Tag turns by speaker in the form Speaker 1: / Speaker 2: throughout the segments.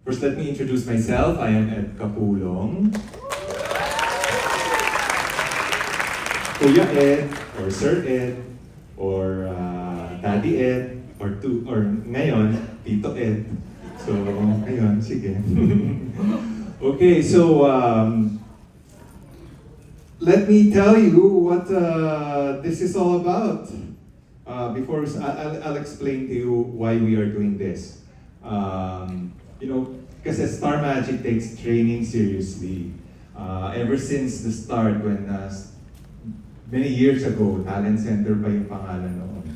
Speaker 1: First, let me introduce myself. I am Ed Capulong. Kuya Ed, or Sir Ed, or Daddy Ed, or ngayon, Tito Ed. So, ngayon, sige. Okay, so let me tell you what this is all about. Before I'll explain to you why we are doing this. Because Star Magic takes training seriously. Ever since the start, when many years ago, Talent Center pa yung pangalan noon.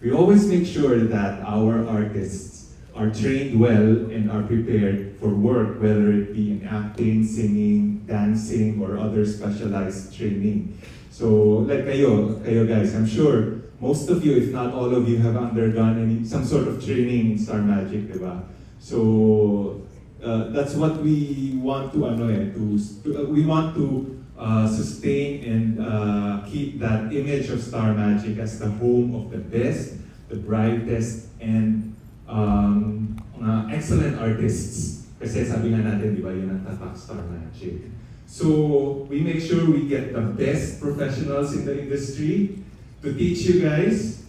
Speaker 1: We always make sure that our artists are trained well and are prepared for work, whether it be in acting, singing, dancing, or other specialized training. So, like kayo guys, I'm sure most of you, if not all of you, have undergone some sort of training in Star Magic, diba? So, that's what we want to we want to sustain and keep that image of Star Magic as the home of the best, the brightest, and excellent artists. Kasi sabi nga natin, di ba, yun ang tatak Star Magic. So, we make sure we get the best professionals in the industry to teach you guys,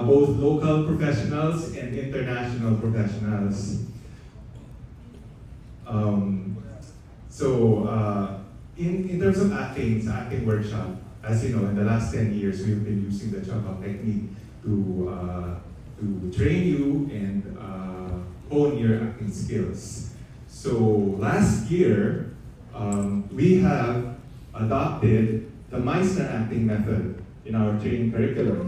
Speaker 1: both local professionals and international professionals. In terms of acting, sa acting workshop, as you know, in the last 10 years, we've been using the Chubbuck technique to train you and hone your acting skills. So last year, we have adopted the Meisner acting method in our training curriculum.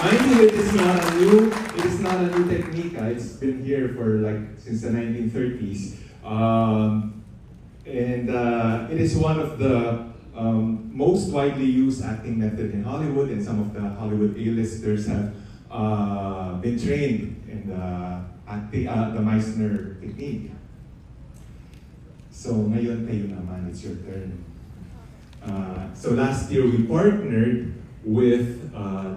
Speaker 1: Mind you, it is not a new technique. It's been here for since the 1930s. It is one of the most widely used acting method in Hollywood, and some of the Hollywood A-listers have been trained in the Meisner technique. So ngayon kayo naman, it's your turn. So last year we partnered with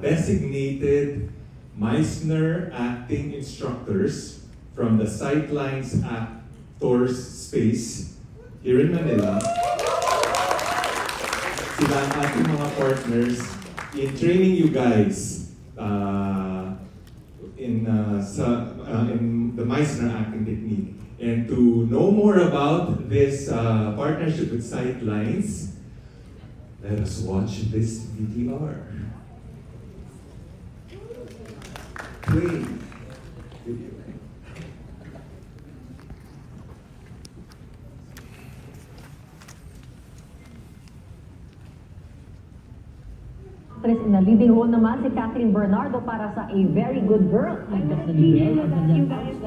Speaker 1: designated Meisner acting instructors from the Sidelines Actors Space here in Manila. Sila ang ating mga partners in training you guys in the Meisner acting technique. And to know more about this partnership with Sidelines, let us watch this VTR. Play video.
Speaker 2: In the leading role naman si Catherine Bernardo para sa A Very Good Girl.
Speaker 3: You guys,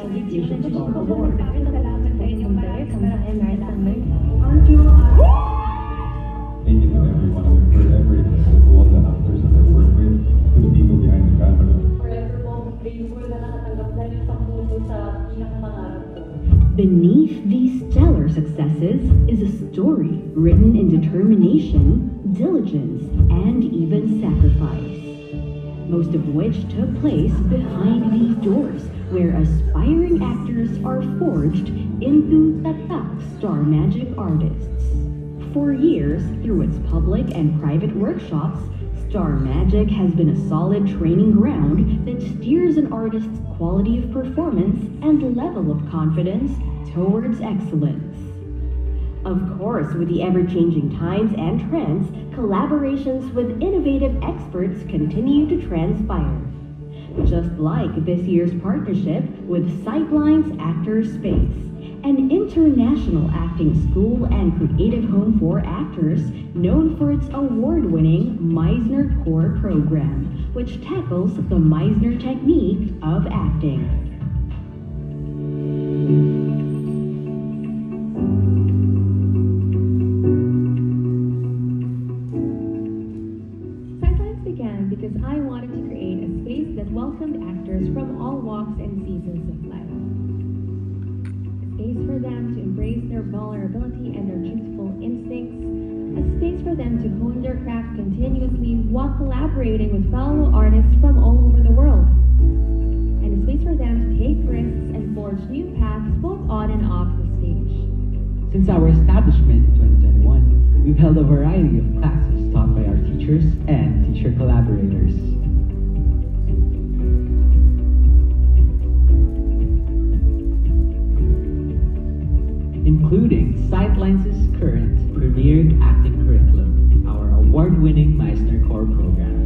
Speaker 4: Thank you to everyone for everything, to all the actors that I work with, to the people behind the camera.
Speaker 3: forever pong grateful na nakatanggap na yung pangpuso sa pinakapangarap ko.
Speaker 5: Beneath these stellar successes is a story written in determination, diligence, and even sacrifice. Most of which took place behind these doors, where aspiring actors are forged into tatak Star Magic artists. For years, through its public and private workshops, Star Magic has been a solid training ground that steers an artist's quality of performance and level of confidence towards excellence. Of course, with the ever-changing times and trends, collaborations with innovative experts continue to transpire. Just like this year's partnership with Sidelines Actors Space, an international acting school and creative home for actors known for its award-winning Meisner Core program, which tackles the Meisner technique of acting.
Speaker 6: Sidelines began because I wanted to create a space that welcomed actors from all walks and seasons of life. Space for them to embrace their vulnerability and their truthful instincts, a space for them to hone their craft continuously while collaborating with fellow artists from all over the world, and a space for them to take risks and forge new paths
Speaker 7: Since our establishment in 2021, we've held a variety of classes taught by our teachers and teacher collaborators. Including Sidelines' current premiered acting curriculum, our award-winning Meisner Core program.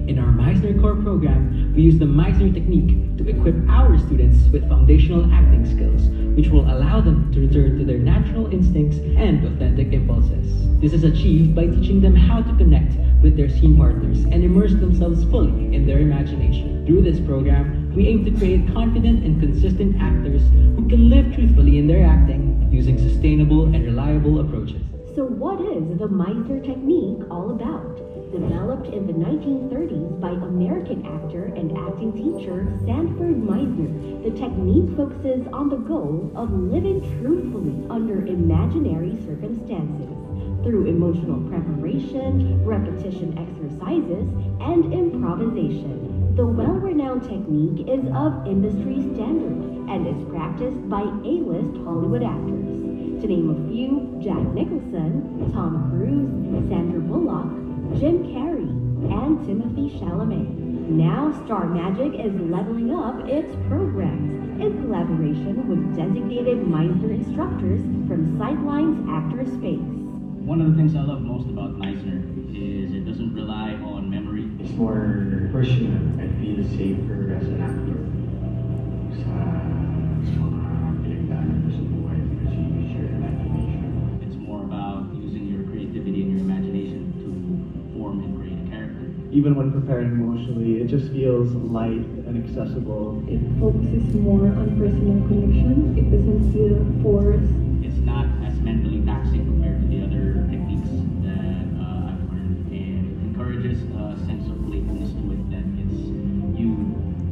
Speaker 7: In our Meisner Core program, we use the Meisner technique to equip our students with foundational acting skills, which will allow them to return to their natural instincts and authentic impulses. This is achieved by teaching them how to connect with their scene partners and immerse themselves fully in their imagination. Through this program, we aim to create confident and consistent actors who can live truthfully in their acting using sustainable and reliable approaches.
Speaker 5: So what is the Meisner technique all about? Developed in the 1930s by American actor and acting teacher Sanford Meisner, the technique focuses on the goal of living truthfully under imaginary circumstances through emotional preparation, repetition exercises, and improvisation. The well-renowned technique is of industry standard and is practiced by A-list Hollywood actors. To name a few, Jack Nicholson, Tom Cruise, Sandra Bullock, Jim Carrey, and Timothy Chalamet. Now Star Magic is leveling up its programs in collaboration with designated Meisner instructors from Sidelines Actor Space.
Speaker 8: One of the things I love most about Meisner is it doesn't rely on memory.
Speaker 9: It's more personal. I feel safer as an actor sa mga pinagdaanan ko sa buhay kasi you share imagination.
Speaker 8: It's more about using your creativity and your imagination to form and create a character.
Speaker 10: Even when preparing emotionally, it just feels light and accessible.
Speaker 6: It focuses more on personal connection. It doesn't feel forced.
Speaker 8: It's not as mentally taxing compared to the other techniques that I've learned, and it encourages a sense of playfulness to it that gets you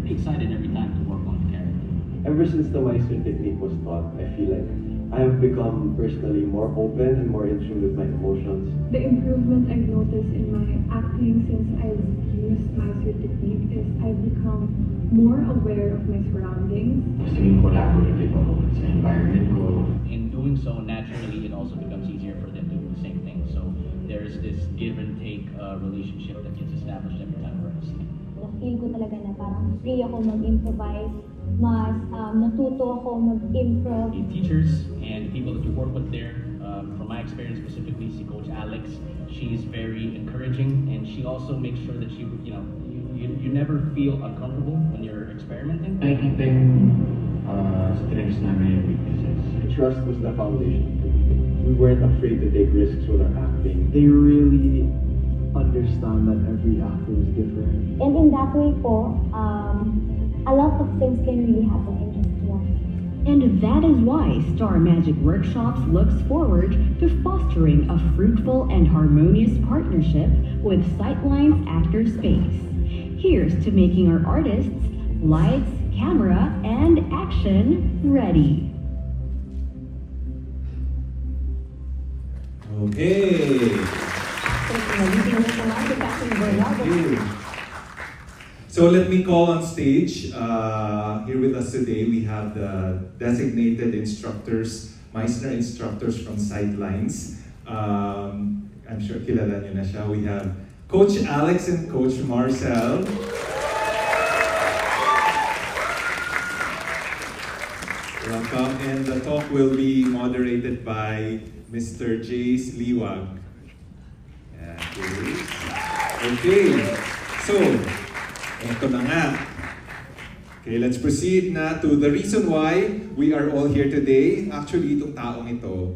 Speaker 8: pretty excited every time to work on the character.
Speaker 11: Ever since the Meisner technique was taught, I feel like I have become personally more open and more in tune with my emotions.
Speaker 6: The improvement I've noticed in my acting since I've used Meisner technique is I've become more aware of my surroundings.
Speaker 9: Mas naging collaborative ako sa environment ko.
Speaker 8: In doing so, naturally, it also becomes easier for them to do the same thing. So there's this give and take relationship that gets established every time we're on scene.
Speaker 12: Feel ko talaga na parang free ako mag-improvise, mas natuto ako mag-improv.
Speaker 8: The teachers and people that you work with there, from my experience specifically, si Coach Alex, she's very encouraging, and she also makes sure that you never feel uncomfortable when you're experimenting.
Speaker 9: Nakikita yung strengths namin and weaknesses.
Speaker 11: Trust was the foundation. We weren't afraid to take risks with our acting.
Speaker 10: They really understand that every actor is different.
Speaker 12: And in that way po, a lot of things can really happen in just one.
Speaker 5: And that is why Star Magic Workshops looks forward to fostering a fruitful and harmonious partnership with Sidelines Actor Space. Here's to making our artists lights, camera, and action ready.
Speaker 1: Okay. So let me call on stage. Here with us today, we have the designated instructors, Meisner instructors from Sidelines. I'm sure kilala niyo na siya. We have Coach Alex and Coach Marcel. Welcome, and the talk will be moderated by Mr. Jace Liwag. Okay, so, eto na nga. Okay, let's proceed na to the reason why we are all here today. Actually, itong taong ito,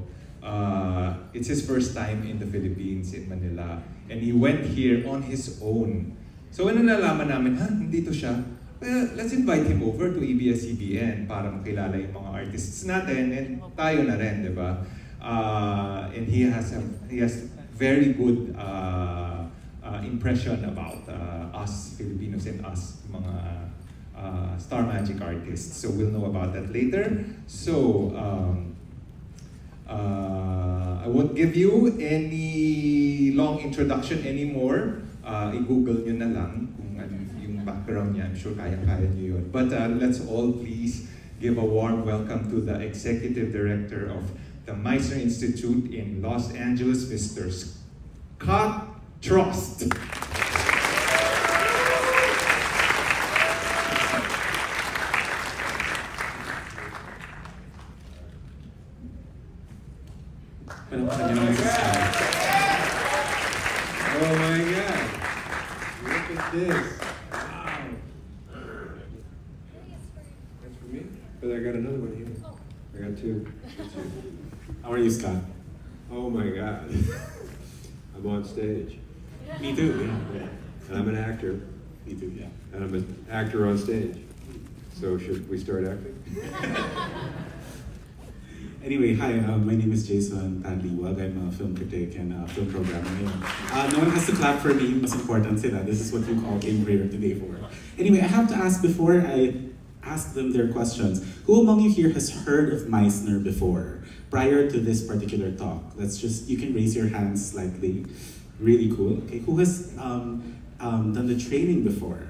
Speaker 1: it's his first time in the Philippines, in Manila. And he went here on his own. So, when nalaman namin, nandito siya, well, let's invite him over to ABS-CBN para makilala yung mga artists natin and tayo na rin, di ba? And he has very good impression about us Filipinos and us mga Star Magic artists. So we'll know about that later. So I won't give you any long introduction anymore. I-google nyo na lang kung ano yung background niya. I'm sure kaya-kaya nyo yun. But let's all please give a warm welcome to the Executive Director of the Meisner Institute in Los Angeles, Mr. Scott Trost.
Speaker 13: Oh my God! Look at this! Wow! That's for me? But I got another one here. I got two.
Speaker 14: How are you, Scott?
Speaker 13: Oh my God! I'm on stage.
Speaker 14: Me too, yeah.
Speaker 13: And I'm an actor.
Speaker 14: Me too, yeah.
Speaker 13: And I'm an actor on stage. So should we start acting?
Speaker 14: Anyway, hi, my name is Jason Tanliwag. I'm a film critic and a film programmer. No one has to clap for me, mas important sila. This is what you all came here today for. Anyway, I have to ask before I ask them their questions, who among you here has heard of Meisner before, prior to this particular talk? You can raise your hands slightly. Really cool. Okay, who has done the training before?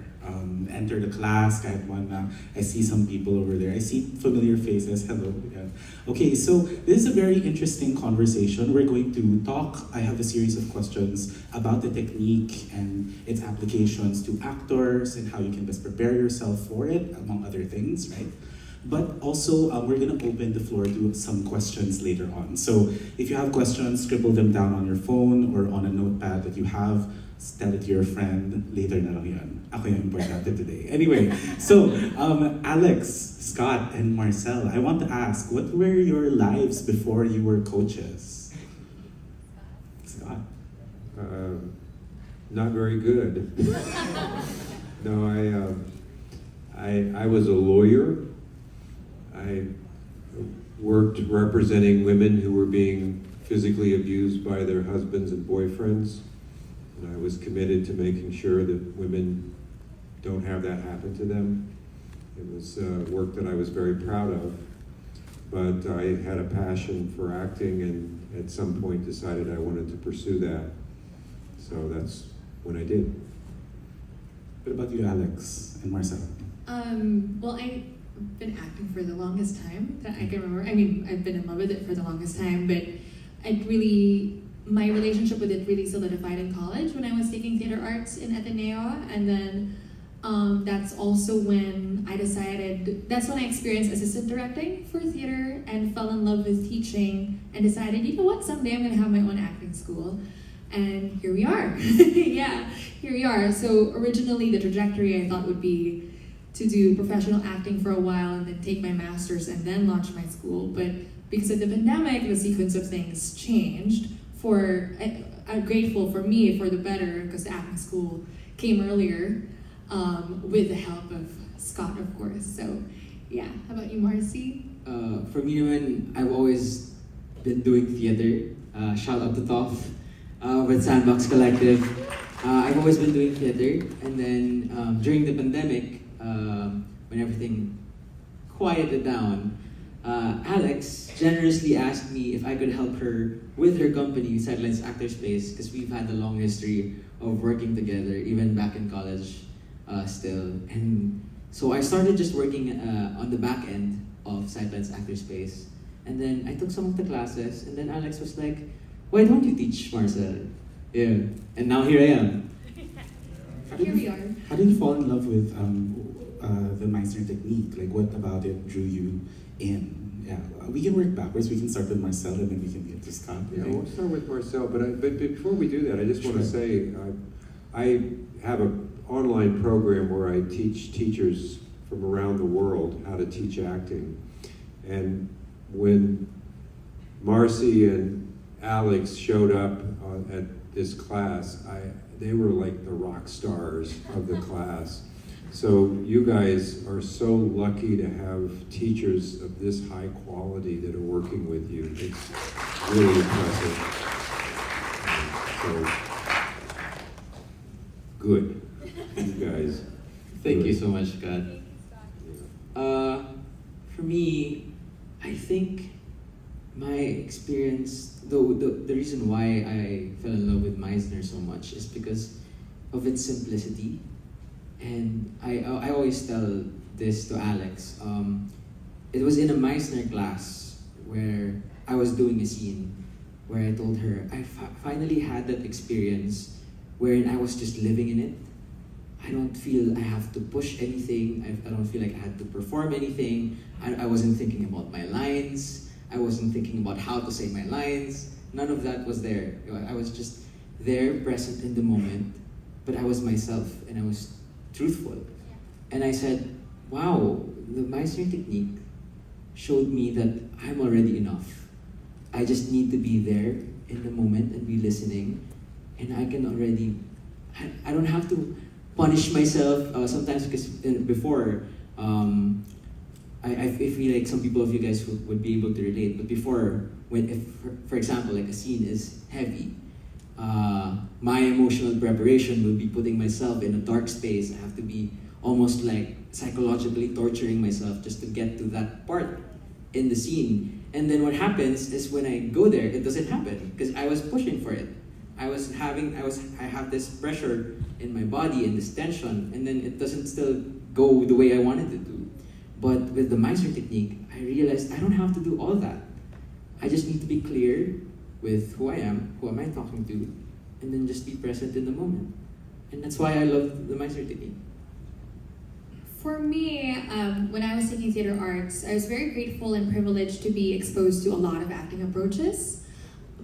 Speaker 14: Enter the class, kahit one na. I see some people over there. I see familiar faces. Hello. Yeah. Okay, so this is a very interesting conversation. We're going to talk. I have a series of questions about the technique and its applications to actors and how you can best prepare yourself for it, among other things, right? But also, we're gonna open the floor to some questions later on. So if you have questions, scribble them down on your phone or on a notepad that you have. Tell it to your friend, later na lang yan. Ako yung importante today. Anyway, so Alex, Scott, and Marcel, I want to ask, what were your lives before you were coaches? Scott?
Speaker 13: Not very good. No, I was a lawyer. I worked representing women who were being physically abused by their husbands and boyfriends. And I was committed to making sure that women don't have that happen to them. It was work that I was very proud of. But I had a passion for acting and at some point decided I wanted to pursue that. So that's when I did.
Speaker 14: What about you, Alex and Marcel?
Speaker 15: Well, I've been acting for the longest time that I can remember. I mean, I've been in love with it for the longest time, but my relationship with it really solidified in college when I was taking theater arts in Ateneo, and then that's also when I experienced assistant directing for theater and fell in love with teaching and decided, you know what, someday I'm gonna have my own acting school. And here we are. Yeah, here we are. So originally the trajectory I thought would be to do professional acting for a while and then take my master's and then launch my school. But because of the pandemic, the sequence of things changed. I'm grateful for me for the better because the acting school came earlier with the help of Scott, of course. So yeah, how about you, Marcy?
Speaker 7: For me naman, I've always been doing theater. Shout out to Toff with Sandbox Collective. I've always been doing theater, and then during the pandemic, when everything quieted down, Alex generously asked me if I could help her with her company, Sidelines Actor Space, because we've had a long history of working together, even back in college still. And so I started just working on the back end of Sidelines Actor Space. And then I took some of the classes, and then Alex was like, why don't you teach, Marcel? Yeah, and now here I am.
Speaker 15: Here we are.
Speaker 14: How did you fall in love with the Meisner technique? Like, what about it drew you in? Yeah, we can work backwards. We can start with Marcel and then we can get to Scott.
Speaker 13: Yeah, we'll start with Marcel. But before we do that, I just want to say I have an online program where I teach teachers from around the world how to teach acting. And when Marcy and Alex showed up at this class, they were like the rock stars of the class. So you guys are so lucky to have teachers of this high quality that are working with you. It's really impressive. So good, you guys.
Speaker 7: Thank you so much, Scott. For me, I think my experience, the reason why I fell in love with Meisner so much is because of its simplicity. And I always tell this to Alex. It was in a Meisner class where I was doing a scene where I told her I finally had that experience wherein I was just living in it. I don't feel I have to push anything. I don't feel like I had to perform anything. I wasn't thinking about my lines. I wasn't thinking about how to say my lines. None of that was there. I was just there, present in the moment, but I was myself and I was truthful. And I said, wow, the Meisner technique showed me that I'm already enough. I just need to be there in the moment and be listening, and I can already, I don't have to punish myself sometimes, because before, I feel like some people of you guys would be able to relate, but before, if, for example, like a scene is heavy, my emotional preparation will be putting myself in a dark space. I have to be almost like psychologically torturing myself just to get to that part in the scene. And then what happens is when I go there, it doesn't happen because I was pushing for it. I have this pressure in my body and this tension, and then it doesn't still go the way I wanted it to. But with the Meisner technique, I realized I don't have to do all that. I just need to be clear with who I am, who am I talking to, and then just be present in the moment. And that's why I love the Meisner technique.
Speaker 15: For me, when I was taking theater arts, I was very grateful and privileged to be exposed to a lot of acting approaches.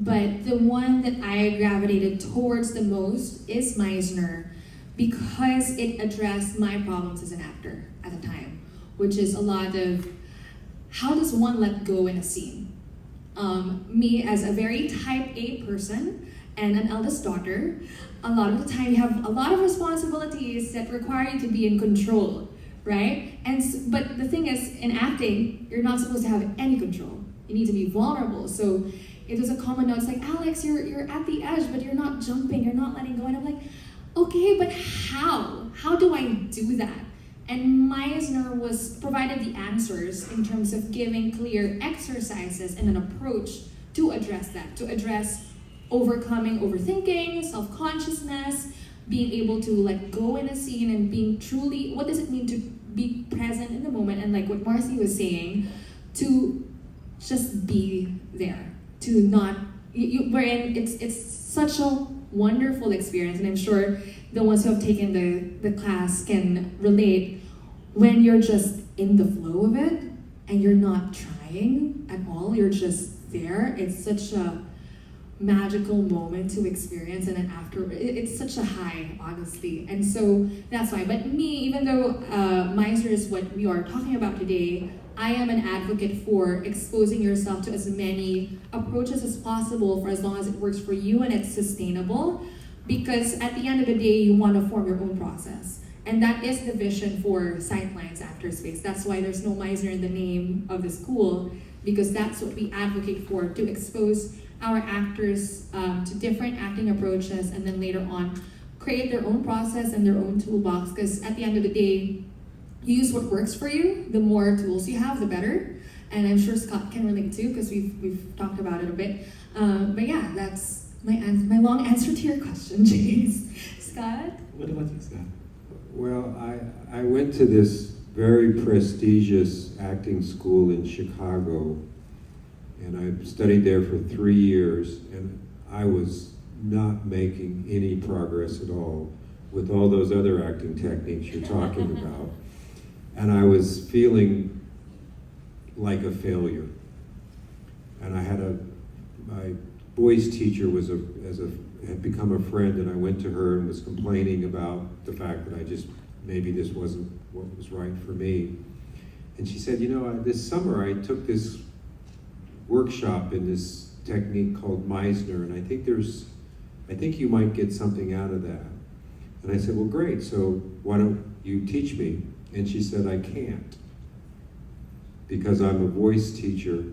Speaker 15: But the one that I gravitated towards the most is Meisner, because it addressed my problems as an actor at the time, which is a lot of how does one let go in a scene? Me as a very type A person and an eldest daughter, a lot of the time you have a lot of responsibilities that require you to be in control, right? But the thing is, in acting, you're not supposed to have any control. You need to be vulnerable. So it was a common note, it's like, Alex, you're at the edge, but you're not jumping, you're not letting go. And I'm like, okay, but how? How do I do that? And Meisner provided the answers in terms of giving clear exercises and an approach to address that, to address overcoming overthinking, self-consciousness, being able to let go in a scene and being truly, what does it mean to be present in the moment? And like what Marcy was saying, to just be there, to not, wherein it's such a wonderful experience, and I'm sure the ones who have taken the class can relate, when you're just in the flow of it and you're not trying at all, you're just there. It's such a magical moment to experience, and then after, it's such a high, honestly. And so that's why. But me, even though Meisner is what we are talking about today, I am an advocate for exposing yourself to as many approaches as possible for as long as it works for you and it's sustainable. Because at the end of the day, you want to form your own process. And that is the vision for Sidelines Actor Space. That's why there's no Meisner in the name of the school, because that's what we advocate for, to expose our actors to different acting approaches, and then later on, create their own process and their own toolbox. Because at the end of the day, you use what works for you. The more tools you have, the better. And I'm sure Scott can relate too, because we've talked about it a bit. But yeah, that's my long answer to your question, Jace. Scott?
Speaker 14: What about you, Scott?
Speaker 13: Well, I went to this very prestigious acting school in Chicago, and I studied there for 3 years, and I was not making any progress at all with all those other acting techniques you're talking about. And I was feeling like a failure. And I had my voice teacher had become a friend, and I went to her and was complaining about the fact that maybe this wasn't what was right for me. And she said, this summer I took this workshop in this technique called Meisner, and I think you might get something out of that. And I said, well, great, so why don't you teach me? And she said, I can't, because I'm a voice teacher.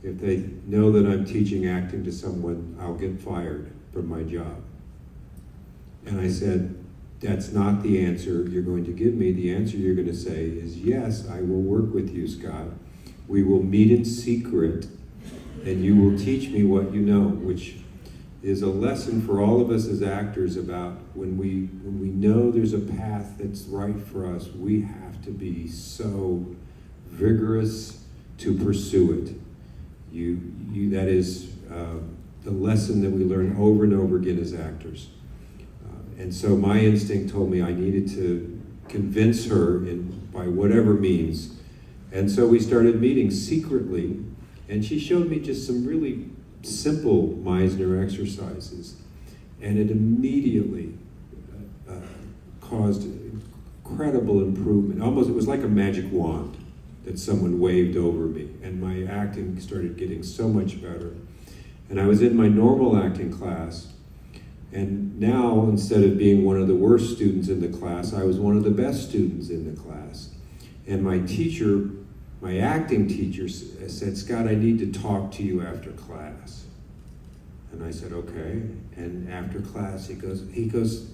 Speaker 13: If they know that I'm teaching acting to someone, I'll get fired from my job. And I said, that's not the answer you're going to give me. The answer you're going to say is, yes, I will work with you, Scott. We will meet in secret, and you will teach me what you know, which is a lesson for all of us as actors about when we know there's a path that's right for us, we have to be so vigorous to pursue it. That is the lesson that we learn over and over again as actors. And so my instinct told me I needed to convince her by whatever means. And so we started meeting secretly, and she showed me just some really simple Meisner exercises. And it immediately caused incredible improvement. Almost, it was like a magic wand that someone waved over me, and my acting started getting so much better. And I was in my normal acting class, and now, instead of being one of the worst students in the class, I was one of the best students in the class. And my teacher, my acting teacher, said, "Scott, I need to talk to you after class." And I said, "Okay." And after class, he goes,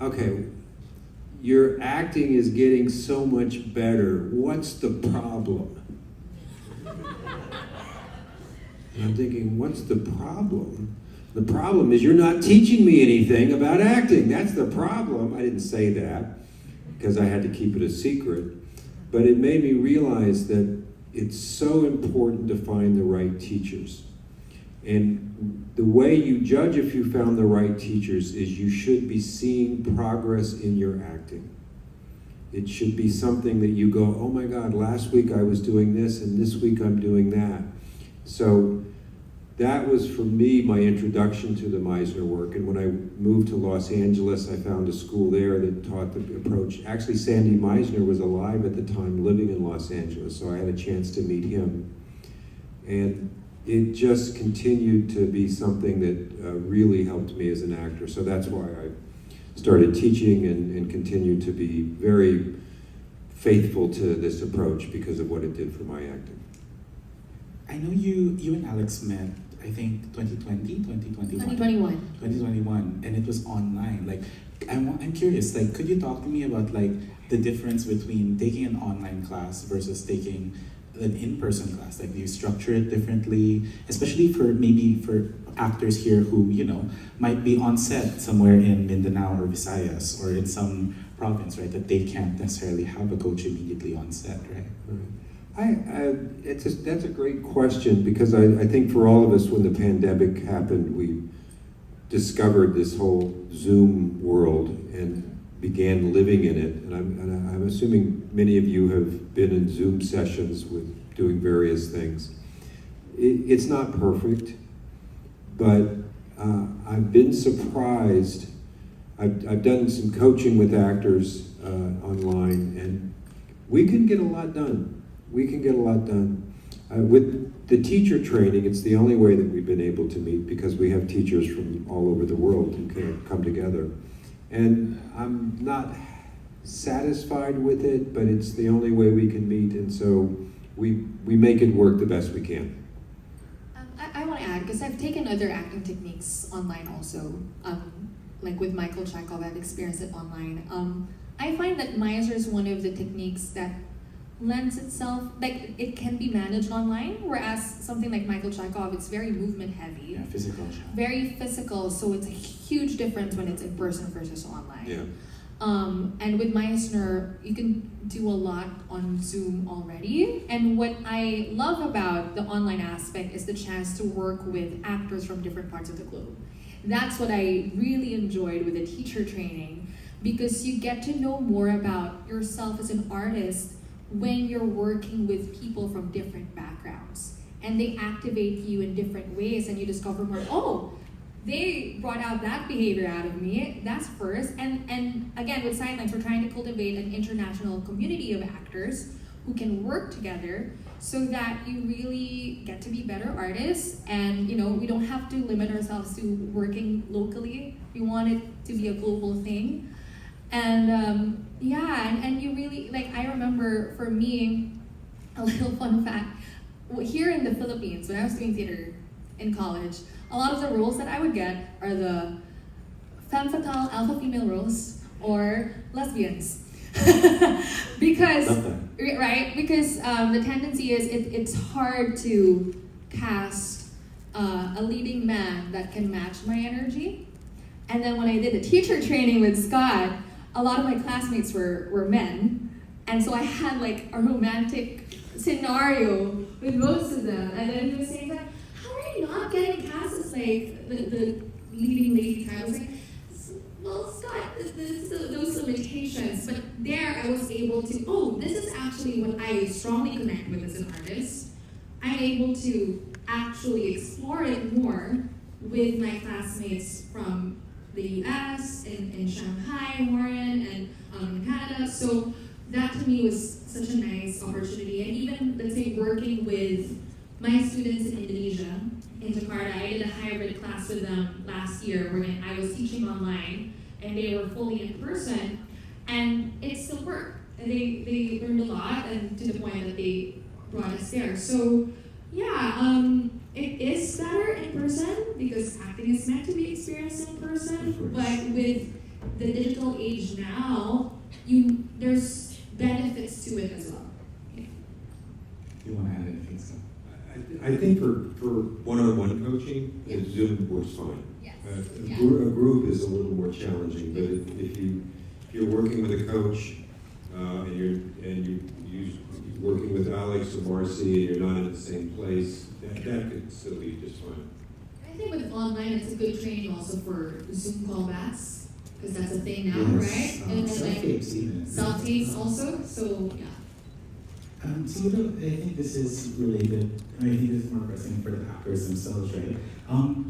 Speaker 13: "Okay, your acting is getting so much better. What's the problem?" And I'm thinking, what's the problem? The problem is you're not teaching me anything about acting. That's the problem. I didn't say that because I had to keep it a secret. But it made me realize that it's so important to find the right teachers. And the way you judge if you found the right teachers is you should be seeing progress in your acting. It should be something that you go, "Oh my God, last week I was doing this and this week I'm doing that." So that was, for me, my introduction to the Meisner work. And when I moved to Los Angeles, I found a school there that taught the approach. Actually, Sandy Meisner was alive at the time, living in Los Angeles, so I had a chance to meet him. And it just continued to be something that really helped me as an actor. So that's why I started teaching and continue to be very faithful to this approach because of what it did for my acting.
Speaker 14: I know you and Alex met, I think 2020, 2021? 2021, and it was online. Like, I'm curious, like, could you talk to me about like the difference between taking an online class versus taking an in-person class? Like, do you structure it differently, especially for actors here who, you know, might be on set somewhere in Mindanao or Visayas or in some province, right, that they can't necessarily have a coach immediately on set, right?
Speaker 13: That's a great question, because I think for all of us, when the pandemic happened, we discovered this whole Zoom world and began living in it. And I'm assuming many of you have been in Zoom sessions with doing various things. It's not perfect, but I've been surprised. I've done some coaching with actors online, and we can get a lot done. We can get a lot done. With the teacher training, it's the only way that we've been able to meet, because we have teachers from all over the world who can come together. And I'm not satisfied with it, but it's the only way we can meet, and so we make it work the best we can.
Speaker 15: I want to add, because I've taken other acting techniques online also. Like with Michael Chekhov, I've experienced it online. I find that Meisner is one of the techniques that lends itself, like it can be managed online, whereas something like Michael Chekhov, it's very movement heavy.
Speaker 14: Yeah, physical.
Speaker 15: Very physical, so it's a huge difference when it's in person versus online.
Speaker 13: Yeah.
Speaker 15: And with Meisner, you can do a lot on Zoom already. And what I love about the online aspect is the chance to work with actors from different parts of the globe. That's what I really enjoyed with the teacher training, because you get to know more about yourself as an artist when you're working with people from different backgrounds. And they activate you in different ways, and you discover more, oh, they brought out that behavior out of me, that's first. And again, with Sidelines, we're trying to cultivate an international community of actors who can work together so that you really get to be better artists. And you know, we don't have to limit ourselves to working locally. We want it to be a global thing. And and you really, like, I remember for me, a little fun fact, here in the Philippines, when I was doing theater in college, a lot of the roles that I would get are the femme fatale, alpha female roles, or lesbians. Because, right? Because the tendency is it's hard to cast a leading man that can match my energy. And then when I did the teacher training with Scott, a lot of my classmates were men. And so I had like a romantic scenario with most of them. and then he was saying like, how are you not getting cast as like the leading lady type? I was like, well, Scott, those limitations, but there I was able to, oh, this is actually what I strongly connect with as an artist. I'm able to actually explore it more with my classmates from the US, in Shanghai, Warren, and in Canada. So that to me was such a nice opportunity. And even, let's say, working with my students in Indonesia, in Jakarta, I did a hybrid class with them last year where I was teaching online and they were fully in person, and it still worked. And they learned a lot, and to the point that they brought us there. So yeah, it is better in person because acting is meant to be experienced in person, but with the digital age now, there's benefits to it as well. Yeah.
Speaker 14: You want to add anything, so?
Speaker 13: I think for one-on-one coaching, Zoom works fine.
Speaker 15: Yes.
Speaker 13: A group is a little more challenging, but if you're working with a coach and you're working with Alex or Marcy and you're not in the same place, that could still be just fine.
Speaker 15: I think with online, it's a good training also for Zoom callbacks, because that's a thing now,
Speaker 14: Yes.
Speaker 15: right? And
Speaker 14: Self-tapes even.
Speaker 15: Self-tapes also, so yeah.
Speaker 14: So I think this is related, and I think this is more pressing for the actors themselves, right?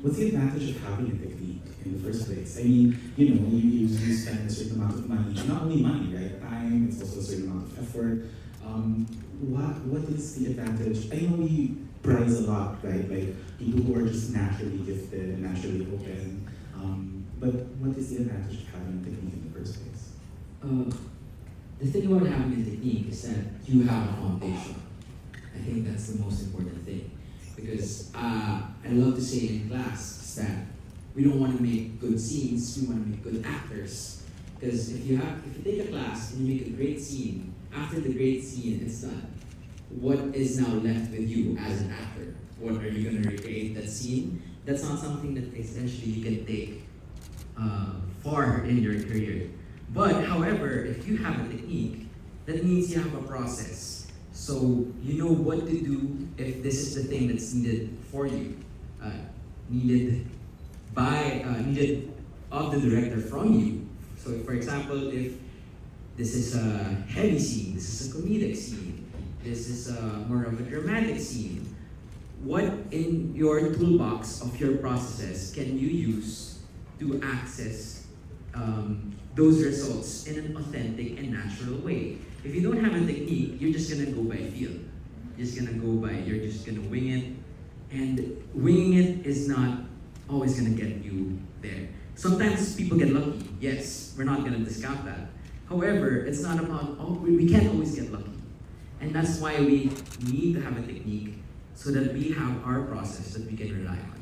Speaker 14: What's the advantage of having a technique in the first place? I mean, you spend a certain amount of money, not only money, right? Time, it's also a certain amount of effort. What is the advantage? I know we prize a lot, right? Like people who are just naturally gifted, naturally open. But what is the advantage of having a technique in the first place?
Speaker 7: The thing about having a technique is that you have a foundation. I think that's the most important thing. Because I love to say in class that we don't want to make good scenes, we want to make good actors. Because if you take a class and you make a great scene, after the great scene is done, what is now left with you as an actor? What are you going to recreate that scene? That's not something that essentially you can take far in your career. But however, if you have a technique, that means you have a process. So you know what to do if this is the thing that's needed for you, needed of the director from you. So for example, if this is a heavy scene, this is a comedic scene, this is more of a dramatic scene, what in your toolbox of your processes can you use to access those results in an authentic and natural way? If you don't have a technique, you're just gonna go by feel. You're just gonna wing it. And winging it is not always gonna get you there. Sometimes people get lucky, yes, we're not gonna discount that. However, it's not about, we can't always get lucky. And that's why we need to have a technique so that we have our process that we can rely on.